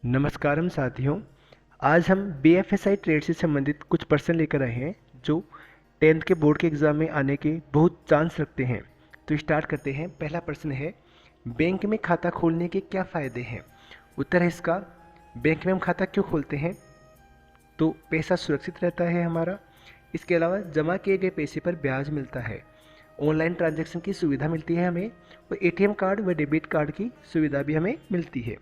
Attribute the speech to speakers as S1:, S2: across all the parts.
S1: नमस्कारम साथियों। आज हम बीएफएसआई ट्रेड से संबंधित कुछ प्रश्न लेकर आए हैं जो 10th के बोर्ड के एग्ज़ाम में आने के बहुत चांस रखते हैं। तो स्टार्ट करते हैं। पहला प्रश्न है, बैंक में खाता खोलने के क्या फ़ायदे हैं? उत्तर है इसका, बैंक में हम खाता क्यों खोलते हैं? तो पैसा सुरक्षित रहता है हमारा। इसके अलावा जमा किए गए पैसे पर ब्याज मिलता है, ऑनलाइन ट्रांजैक्शन की सुविधा मिलती है हमें, और एटीएम कार्ड व डेबिट कार्ड की सुविधा भी हमें मिलती है।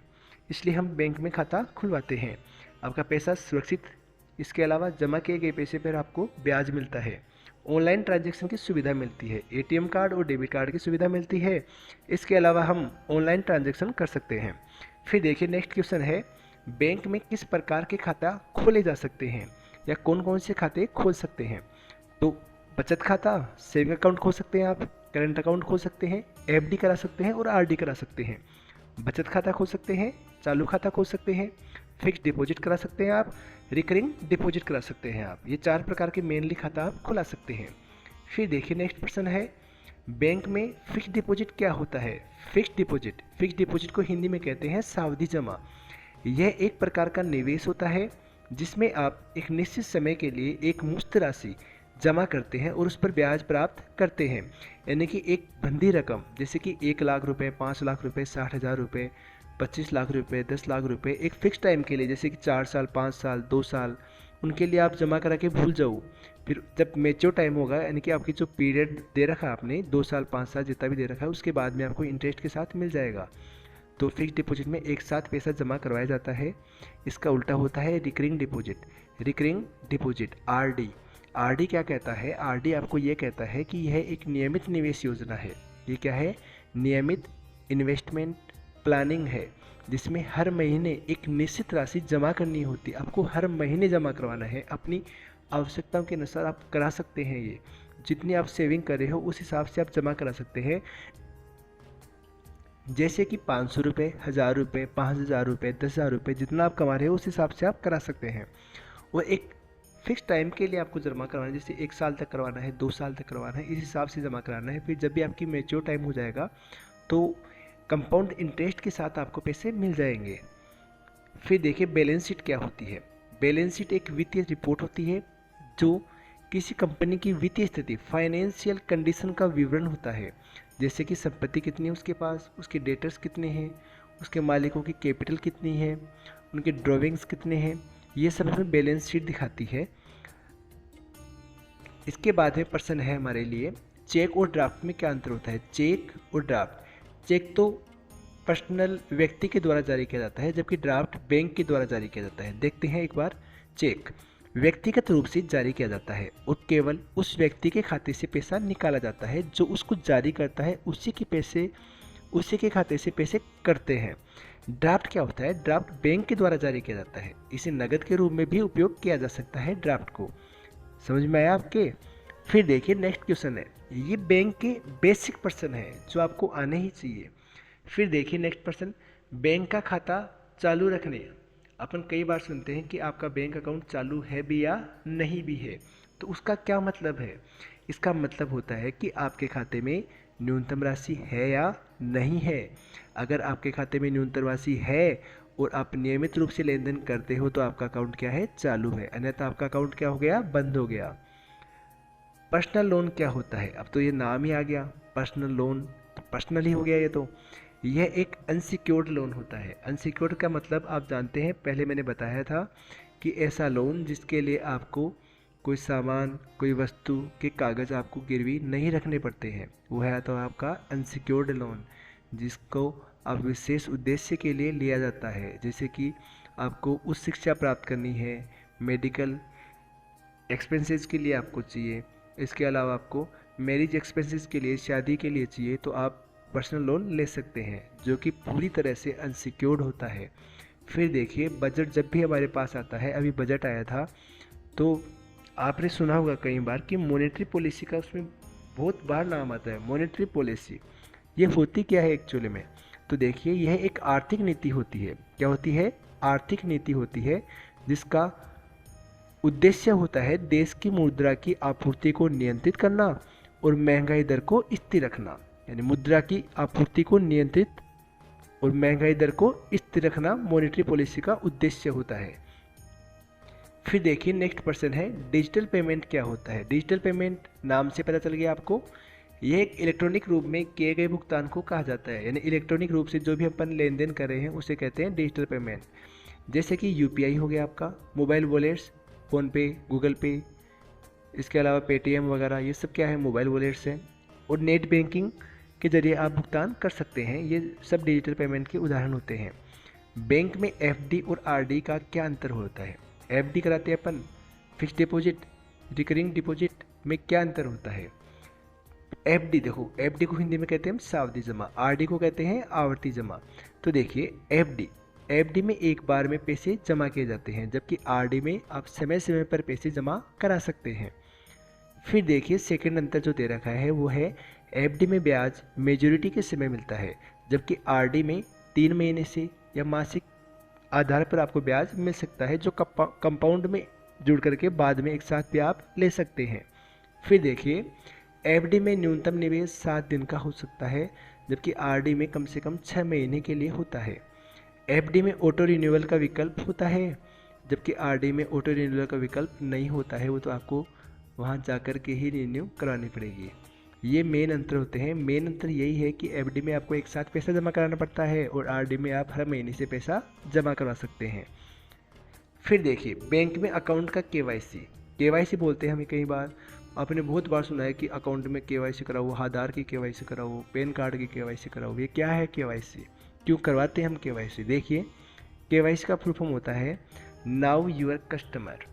S1: इसलिए हम बैंक में खाता खुलवाते हैं। आपका पैसा सुरक्षित, इसके अलावा जमा किए गए पैसे पर आपको ब्याज मिलता है, ऑनलाइन ट्रांजैक्शन की सुविधा मिलती है, एटीएम कार्ड और डेबिट कार्ड की सुविधा मिलती है। इसके अलावा हम ऑनलाइन ट्रांजैक्शन कर सकते हैं। फिर देखिए नेक्स्ट क्वेश्चन है, बैंक में किस प्रकार के खाता खोले जा सकते हैं या कौन कौन से खाते खोल सकते हैं? तो बचत खाता, सेविंग अकाउंट खोल सकते हैं आप, करंट अकाउंट खोल सकते हैं, एफडी करा सकते हैं और आरडी करा सकते हैं। बचत खाता खोल सकते हैं, चालू खाता खोल सकते हैं, फिक्स डिपॉजिट करा सकते हैं आप, रिकरिंग डिपॉजिट करा सकते हैं आप। ये 4 प्रकार के मेनली खाता आप खुला सकते हैं। फिर देखिए नेक्स्ट प्रश्न है, बैंक में फिक्स डिपॉजिट क्या होता है? फिक्स डिपॉजिट को हिंदी में कहते हैं सावधि जमा। यह एक प्रकार का निवेश होता है जिसमें आप एक निश्चित समय के लिए एक मुश्त राशि जमा करते हैं और उस पर ब्याज प्राप्त करते हैं। यानी कि एक बंधी रकम, जैसे कि 1 लाख रुपए, 5 लाख रुपए, 60,000 रुपये, 25 लाख रुपए, 10 लाख रुपए, एक फिक्स टाइम के लिए, जैसे कि 4 साल, 5 साल, 2 साल, उनके लिए आप जमा करा के भूल जाओ। फिर जब मैच्योर टाइम होगा, यानी कि आपकी जो पीरियड दे रखा है आपने, 2 साल, 5 साल, जितना भी दे रखा है, उसके बाद में आपको इंटरेस्ट के साथ मिल जाएगा। तो फिक्स डिपॉजिट में एक साथ पैसा जमा करवाया जाता है। इसका उल्टा होता है रिकरिंग डिपॉजिट आरडी। आरडी क्या कहता है? आरडी आपको ये कहता है कि यह एक नियमित निवेश योजना है। ये क्या है? नियमित इन्वेस्टमेंट प्लानिंग है, जिसमें हर महीने एक निश्चित राशि जमा करनी होती है। आपको हर महीने जमा करवाना है, अपनी आवश्यकताओं के अनुसार आप करा सकते हैं। ये जितनी आप सेविंग कर रहे हो उस हिसाब से आप जमा करा सकते हैं। जैसे कि 500 रुपये, 1000 रुपये, 5000 रुपये, 10,000 रुपये, जितना आप कमा रहे हो उस हिसाब से आप करा सकते हैं। और एक फिक्स टाइम के लिए आपको जमा करवाना है, जैसे 1 साल तक करवाना है, 2 साल तक करवाना है, इस हिसाब से जमा कराना है। फिर जब भी आपकी मैच्योर टाइम हो जाएगा तो कंपाउंड इंटरेस्ट के साथ आपको पैसे मिल जाएंगे। फिर देखिए बैलेंस शीट क्या होती है। बैलेंस शीट एक वित्तीय रिपोर्ट होती है जो किसी कंपनी की वित्तीय स्थिति, फाइनेंशियल कंडीशन का विवरण होता है। जैसे कि संपत्ति कितनी है उसके पास, उसके डेटर्स कितने हैं, उसके मालिकों की कैपिटल कितनी है, उनके ड्रॉविंग्स कितने हैं, ये सब हमें बैलेंस शीट दिखाती है। इसके बाद में प्रश्न है हमारे लिए, चेक और ड्राफ्ट में क्या अंतर होता है? चेक और ड्राफ्ट, चेक तो पर्सनल व्यक्ति के द्वारा जारी किया जाता है, जबकि ड्राफ्ट बैंक के द्वारा जारी किया जाता है। देखते हैं एक बार। चेक व्यक्तिगत रूप से जारी किया जाता है और केवल उस व्यक्ति के खाते से पैसा निकाला जाता है जो उसको जारी करता है, उसी के खाते से पैसे करते हैं। ड्राफ्ट क्या होता है? ड्राफ्ट बैंक के द्वारा जारी किया जाता है। इसे नकद के रूप में भी उपयोग किया जा सकता है ड्राफ्ट को। समझ में आया आपके? फिर देखिए नेक्स्ट क्वेश्चन है, ये बैंक के बेसिक प्रश्न है जो आपको आने ही चाहिए। फिर देखिए नेक्स्ट प्रश्न, बैंक का खाता चालू रखने, अपन कई बार सुनते हैं कि आपका बैंक अकाउंट चालू है भी या नहीं भी है, तो उसका क्या मतलब है? इसका मतलब होता है कि आपके खाते में न्यूनतम राशि है या नहीं है। अगर आपके खाते में न्यूनतम राशि है और आप नियमित रूप से लेन देन करते हो तो आपका अकाउंट क्या है? चालू है। अन्यथा आपका अकाउंट क्या हो गया? बंद हो गया। पर्सनल लोन क्या होता है? अब तो ये नाम ही आ गया, पर्सनल लोन, तो पर्सनल ही हो गया ये तो। यह एक अनसिक्योर्ड लोन होता है। अनसिक्योर्ड का मतलब आप जानते हैं, पहले मैंने बताया था कि ऐसा लोन जिसके लिए आपको कोई सामान, कोई वस्तु के कागज़ आपको गिरवी नहीं रखने पड़ते हैं, वो है तो आपका अनसिक्योर्ड लोन, जिसको आप विशेष उद्देश्य के लिए लिया जाता है। जैसे कि आपको उच्च शिक्षा प्राप्त करनी है, मेडिकल एक्सपेंसेस के लिए आपको चाहिए, इसके अलावा आपको मैरिज एक्सपेंसेस के लिए, शादी के लिए चाहिए, तो आप पर्सनल लोन ले सकते हैं जो कि पूरी तरह से अनसिक्योर्ड होता है। फिर देखिए बजट जब भी हमारे पास आता है, अभी बजट आया था तो आपने सुना होगा कई बार कि मॉनेटरी पॉलिसी का उसमें बहुत बार नाम आता है। मॉनेटरी पॉलिसी ये होती क्या है एक्चुअली में? तो देखिए यह एक आर्थिक नीति होती है। क्या होती है? आर्थिक नीति होती है जिसका उद्देश्य होता है देश की मुद्रा की आपूर्ति को नियंत्रित करना और महंगाई दर को स्थिर रखना। यानी मुद्रा की आपूर्ति को नियंत्रित और महंगाई दर को स्थिर रखना मॉनेटरी पॉलिसी का उद्देश्य होता है। फिर देखिए नेक्स्ट पर्सन है डिजिटल पेमेंट क्या होता है। डिजिटल पेमेंट नाम से पता चल गया आपको, यह एक इलेक्ट्रॉनिक रूप में किए गए भुगतान को कहा जाता है, यानी इलेक्ट्रॉनिक रूप से जो भी अपन लेन देन कर रहे हैं उसे कहते हैं डिजिटल पेमेंट। जैसे कि यूपीआई हो गया आपका, मोबाइल वॉलेट्स, फ़ोनपे, गूगल पे, इसके अलावा पेटीएम वगैरह, ये सब क्या है, मोबाइल वॉलेट्स हैं। और नेट बैंकिंग के जरिए आप भुगतान कर सकते हैं, ये सब डिजिटल पेमेंट के उदाहरण होते हैं। बैंक में एफडी और आरडी का क्या अंतर होता है। एफडी कराते हैं अपन, फिक्स डिपॉजिट, रिकरिंग डिपॉजिट में क्या अंतर होता है। एफडी देखो, एफडी को हिंदी में कहते हैं हम सावधि जमा, आरडी को कहते हैं आवर्ती जमा। तो देखिए एफडी में एक बार में पैसे जमा किए जाते हैं, जबकि आरडी में आप समय समय पर पैसे जमा करा सकते हैं। फिर देखिए सेकंड अंतर जो दे रखा है वो है एफडी में ब्याज मेजोरिटी के समय मिलता है, जबकि आरडी में 3 महीने से या मासिक आधार पर आपको ब्याज मिल सकता है, जो कंपाउंड में जुड़ करके बाद में एक साथ भी आप ले सकते हैं। फिर देखिए एफडी में न्यूनतम निवेश 7 दिन का हो सकता है, जबकि आरडी में कम से कम 6 महीने के लिए होता है। एफडी में ऑटो रिन्यूअल का विकल्प होता है, जबकि आरडी में ऑटो रिन्यूअल का विकल्प नहीं होता है, वो तो आपको वहाँ जाकर के ही रिन्यू करानी पड़ेगी। ये मेन अंतर होते हैं। मेन अंतर यही है कि एफडी में आपको एक साथ पैसा जमा कराना पड़ता है और आरडी में आप हर महीने से पैसा जमा करवा सकते हैं। फिर देखिए बैंक में अकाउंट का केवाईसी बोलते हैं हमें, कई बार आपने बहुत बार सुना है कि अकाउंट में केवाईसी कराओ, आधार की केवाईसी कराओ, पैन कार्ड की केवाईसी कराओ। ये क्या है केवाईसी, क्यों करवाते हैं हम केवाईसी। देखिए केवाईसी का फुल फॉर्म होता है नाउ यूर कस्टमर।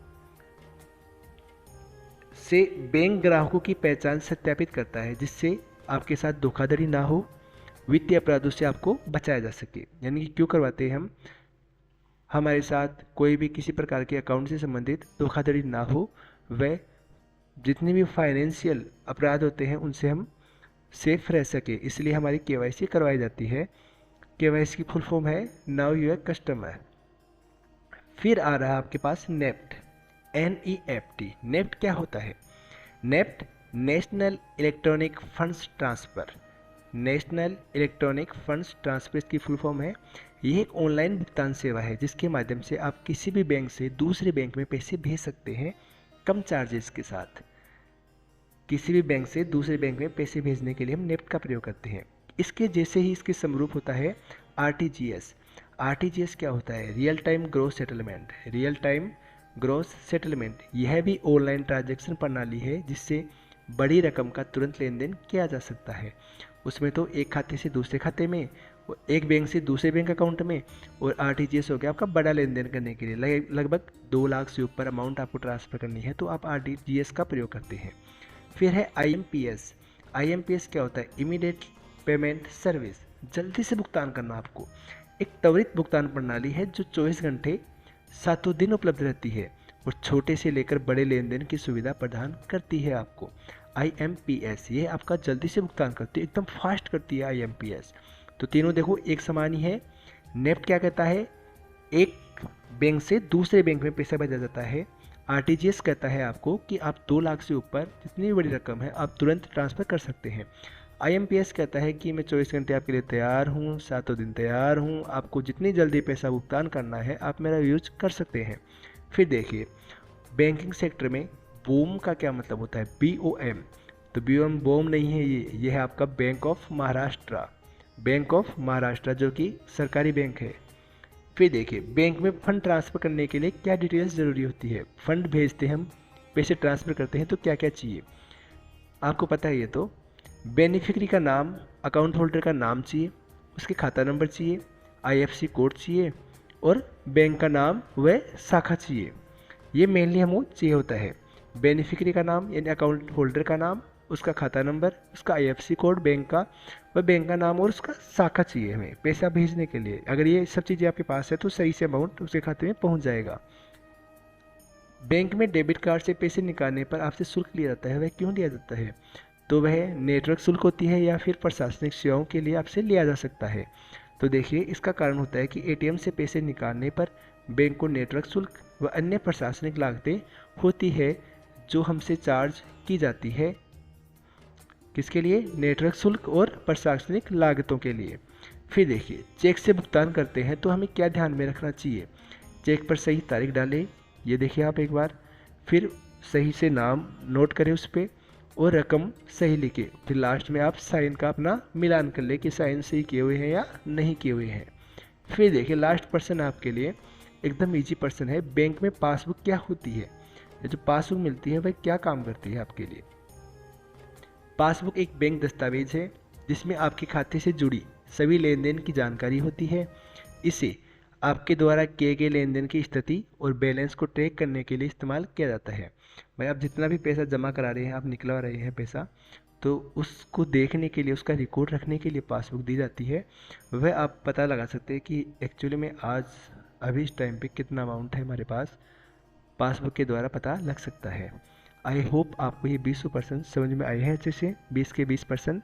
S1: से बैंक ग्राहकों की पहचान सत्यापित करता है, जिससे आपके साथ धोखाधड़ी ना हो, वित्तीय अपराधों से आपको बचाया जा सके। यानी कि क्यों करवाते हैं हम, हमारे साथ कोई भी किसी प्रकार के अकाउंट से संबंधित धोखाधड़ी ना हो, वह जितने भी फाइनेंशियल अपराध होते हैं उनसे हम सेफ रह सके, इसलिए हमारी केवाईसी करवाई जाती है। केवाईसी की फुल फॉर्म है नाउ यूर कस्टमर। फिर आ रहा है आपके पास नेफ्ट, NEFT। नेफ्ट क्या होता है। NEFT national electronic funds transfer, national electronic funds transfer की फुल फॉर्म है। यह एक ऑनलाइन भुगतान सेवा है जिसके माध्यम से आप किसी भी बैंक से दूसरे बैंक में पैसे भेज सकते हैं कम चार्जेस के साथ। किसी भी बैंक से दूसरे बैंक में पैसे भेजने के लिए हम नेफ्ट का प्रयोग करते हैं। इसके जैसे ही इसके समरूप होता है RTGS। RTGS क्या होता है, real time gross settlement. Real time gross settlement यह भी ऑनलाइन ट्रांजैक्शन प्रणाली है जिससे बड़ी रकम का तुरंत लेन देन किया जा सकता है। उसमें तो एक खाते से दूसरे खाते में, एक बैंक से दूसरे बैंक अकाउंट में, और RTGS हो गया आपका बड़ा लेन देन करने के लिए, लगभग 2 लाख से ऊपर अमाउंट आपको ट्रांसफ़र करनी है तो आप RTGS का प्रयोग करते हैं। फिर है IMPS। IMPS क्या होता है, इमीडिएट पेमेंट सर्विस। जल्दी से भुगतान करना आपको, एक त्वरित भुगतान प्रणाली है जो 24 घंटे 7 दिन उपलब्ध रहती है और छोटे से लेकर बड़े लेन देन की सुविधा प्रदान करती है आपको। IMPS ये आपका जल्दी से भुगतान करती है, एकदम फास्ट करती है IMPS। तो तीनों देखो एक समान ही है। नेफ्ट क्या कहता है, एक बैंक से दूसरे बैंक में पैसा भेजा जाता है। RTGS कहता है आपको कि आप 2 लाख से ऊपर जितनी भी बड़ी रकम है आप तुरंत ट्रांसफ़र कर सकते हैं। IMPS कहता है कि मैं 24 घंटे आपके लिए तैयार हूँ, 7 दिन तैयार हूँ, आपको जितनी जल्दी पैसा भुगतान करना है आप मेरा यूज कर सकते हैं। फिर देखिए बैंकिंग सेक्टर में बूम का क्या मतलब होता है, BOM। तो BOM बूम नहीं है, ये है आपका bank of Maharashtra. Bank of Maharashtra जो कि सरकारी बैंक है। फिर देखिए बैंक में फंड ट्रांसफ़र करने के लिए क्या डिटेल्स ज़रूरी होती है। फंड भेजते हैं हम, पैसे ट्रांसफ़र करते हैं तो क्या क्या चाहिए आपको पता है। ये तो बेनिफिशियरी का नाम, अकाउंट होल्डर का नाम चाहिए, उसके खाता नंबर चाहिए, IFSC कोड चाहिए और बैंक का नाम व शाखा चाहिए। ये मेनली हमको चाहिए होता है। बेनिफिशियरी का नाम यानी अकाउंट होल्डर का नाम, उसका खाता नंबर, उसका IFSC कोड बैंक का, वह बैंक का नाम और उसका शाखा चाहिए हमें पैसा भेजने के लिए। अगर ये सब चीज़ें आपके पास है तो सही से अमाउंट उसके खाते में पहुंच जाएगा। बैंक में डेबिट कार्ड से पैसे निकालने पर आपसे शुल्क लिया जाता है, वह क्यों लिया जाता है, तो वह नेटवर्क शुल्क होती है या फिर प्रशासनिक सेवाओं के लिए आपसे लिया जा सकता है। तो देखिए इसका कारण होता है कि ATM से पैसे निकालने पर बैंक को नेटवर्क शुल्क व अन्य प्रशासनिक लागतें होती है जो हमसे चार्ज की जाती है। किसके लिए, नेटवर्क शुल्क और प्रशासनिक लागतों के लिए। फिर देखिए चेक से भुगतान करते हैं तो हमें क्या ध्यान में रखना चाहिए। चेक पर सही तारीख डालें, ये देखिए आप एक बार, फिर सही से नाम नोट करें उस पर और रकम सही लिखे, फिर लास्ट में आप साइन का अपना मिलान कर ले कि साइन सही किए हुए हैं या नहीं किए हुए हैं। फिर देखिए लास्ट पर्सन आपके लिए एकदम इजी पर्सन है। बैंक में पासबुक क्या होती है, ये जो पासबुक मिलती है वह क्या काम करती है आपके लिए। पासबुक एक बैंक दस्तावेज है जिसमें आपके खाते से जुड़ी सभी लेन देन की जानकारी होती है। इसे आपके द्वारा किए गए लेन देन की स्थिति और बैलेंस को ट्रैक करने के लिए इस्तेमाल किया जाता है। भाई आप जितना भी पैसा जमा करा रहे हैं, आप निकलवा रहे हैं पैसा, तो उसको देखने के लिए, उसका रिकॉर्ड रखने के लिए पासबुक दी जाती है। वह आप पता लगा सकते हैं कि एक्चुअली में आज अभी इस टाइम पे कितना अमाउंट है हमारे पास, पासबुक के द्वारा पता लग सकता है। आई होप आपको ये 20% समझ में आए हैं अच्छे से, 20 के 20%।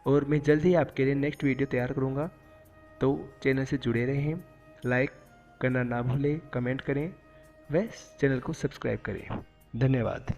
S1: और मैं जल्द ही आपके लिए नेक्स्ट वीडियो तैयार करूँगा, तो चैनल से जुड़े रहें, लाइक करना ना भूलें, कमेंट करें व चैनल को सब्सक्राइब करें। धन्यवाद।